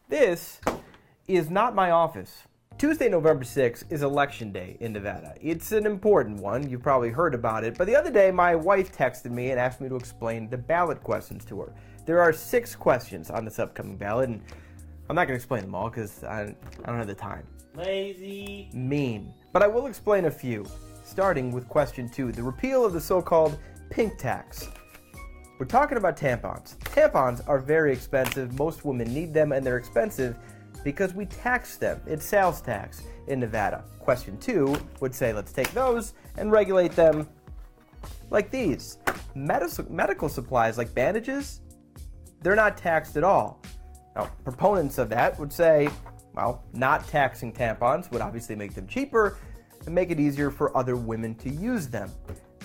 This is not my office. Tuesday, November 6th is Election Day in Nevada. It's an important one. You've probably heard about it. But the other day, my wife texted me and asked me to explain the ballot questions to her. There are 6 questions on this upcoming ballot, and I'm not going to explain them all because I don't have the time. Lazy. Mean. But I will explain a few, starting with question 2, the repeal of the so-called pink tax. We're talking about tampons. Tampons are very expensive. Most women need them, and they're expensive because we tax them. It's sales tax in Nevada. Question 2 would say, let's take those and regulate them like these. Medical supplies like bandages, they're not taxed at all. Now, proponents of that would say, well, not taxing tampons would obviously make them cheaper and make it easier for other women to use them.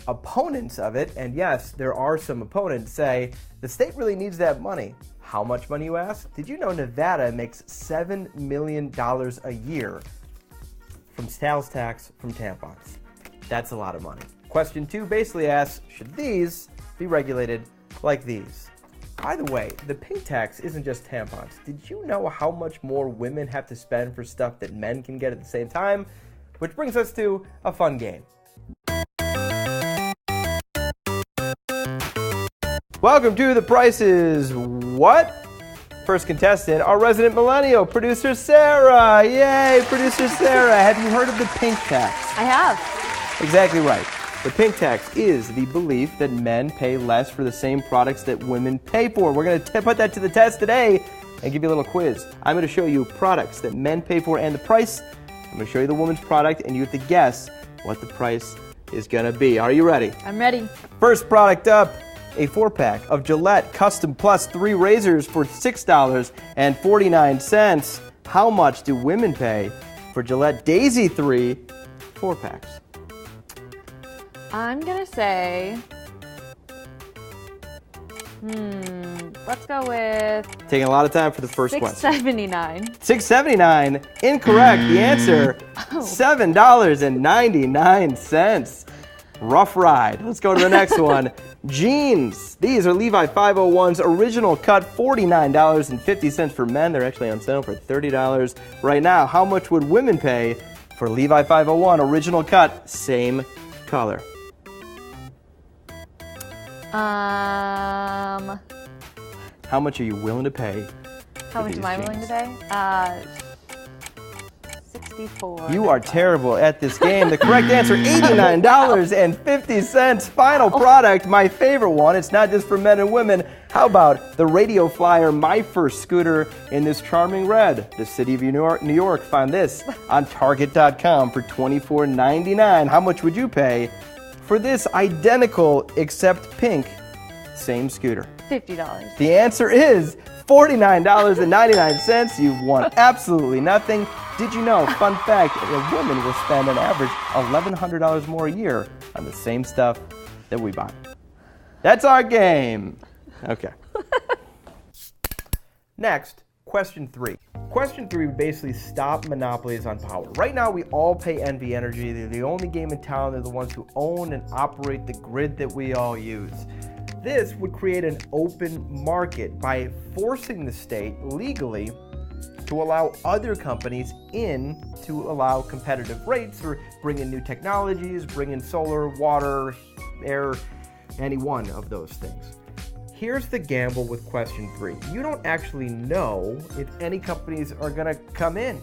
Opponents of it, and yes, there are some opponents, say the state really needs that money. How much money, you ask? Did you know Nevada makes $7 million a year from sales tax from tampons? That's a lot of money. Question 2 basically asks, should these be regulated like these? By the way, the pink tax isn't just tampons. Did you know how much more women have to spend for stuff that men can get at the same time? Which brings us to a fun game. Welcome to The Price is What? First contestant, our resident millennial, producer Sarah. Yay, producer Sarah. Have you heard of the pink tax? I have. Exactly right. The pink tax is the belief that men pay less for the same products that women pay for. We're going to put that to the test today and give you a little quiz. I'm going to show you products that men pay for and the price. I'm going to show you the woman's product, and you have to guess what the price is going to be. Are you ready? I'm ready. First product up. A 4-pack of Gillette Custom Plus 3 razors for $6.49. How much do women pay for Gillette Daisy 3 4-packs? I'm going to say, let's go with Taking a lot of time for the first question. $6.79. $6.79. Incorrect. The answer, $7.99. Rough ride. Let's go to the next one. Jeans. These are Levi 501s, original cut, $49.50 for men. They're actually on sale for $30 right now. How much would women pay for Levi 501, original cut, same color? How much are you willing to pay? How much am I willing to pay? 64. You are terrible at this game. The correct answer, $89.50. Final product, my favorite one. It's not just for men and women. How about the Radio Flyer, my first scooter in this charming red? The city of New York found this on Target.com for $24.99. How much would you pay for this identical except pink same scooter? $50. The answer is $49.99. You've won absolutely nothing. Did you know, fun fact, a woman will spend an average $1,100 more a year on the same stuff that we buy. That's our game. Okay. Next, question 3. Question 3 would basically stop monopolies on power. Right now, we all pay NV Energy. They're the only game in town. They're the ones who own and operate the grid that we all use. This would create an open market by forcing the state legally to allow other companies in to allow competitive rates or bring in new technologies, bring in solar, water, air, any one of those things. Here's the gamble with question 3. You don't actually know if any companies are going to come in.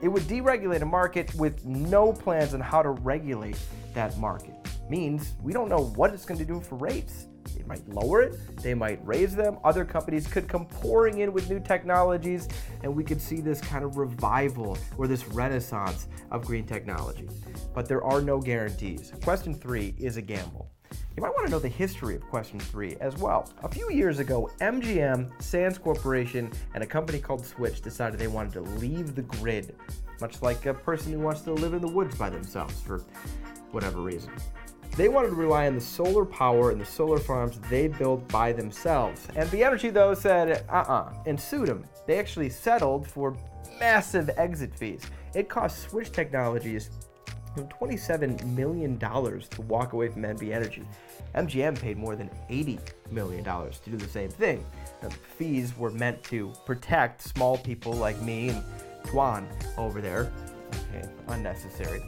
It would deregulate a market with no plans on how to regulate that market. Means we don't know what it's going to do for rates. They might lower it, they might raise them. Other companies could come pouring in with new technologies, and we could see this kind of revival or this renaissance of green technology. But there are no guarantees. Question 3 is a gamble. You might want to know the history of question 3 as well. A few years ago, MGM, Sands Corporation, and a company called Switch decided they wanted to leave the grid, much like a person who wants to live in the woods by themselves for whatever reason. They wanted to rely on the solar power and the solar farms they built by themselves. NV Energy, though, said and sued them. They actually settled for massive exit fees. It cost Switch Technologies $27 million to walk away from NV Energy. MGM paid more than $80 million to do the same thing. The fees were meant to protect small people like me and Tuan over there, okay, unnecessary,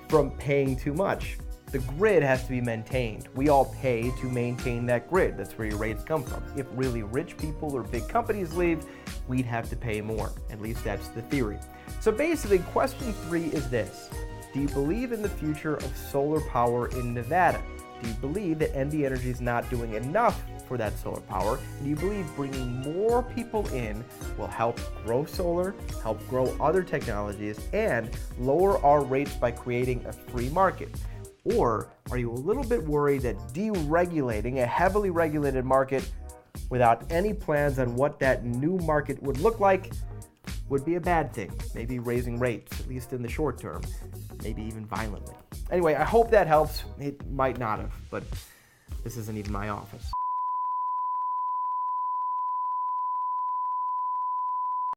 from paying too much. The grid has to be maintained. We all pay to maintain that grid. That's where your rates come from. If really rich people or big companies leave, we'd have to pay more. At least that's the theory. So basically, question 3 is this. Do you believe in the future of solar power in Nevada? Do you believe that NV Energy is not doing enough for that solar power? And do you believe bringing more people in will help grow solar, help grow other technologies, and lower our rates by creating a free market? Or are you a little bit worried that deregulating a heavily regulated market without any plans on what that new market would look like would be a bad thing? Maybe raising rates, at least in the short term, maybe even violently. Anyway, I hope that helps. It might not have, but this isn't even my office.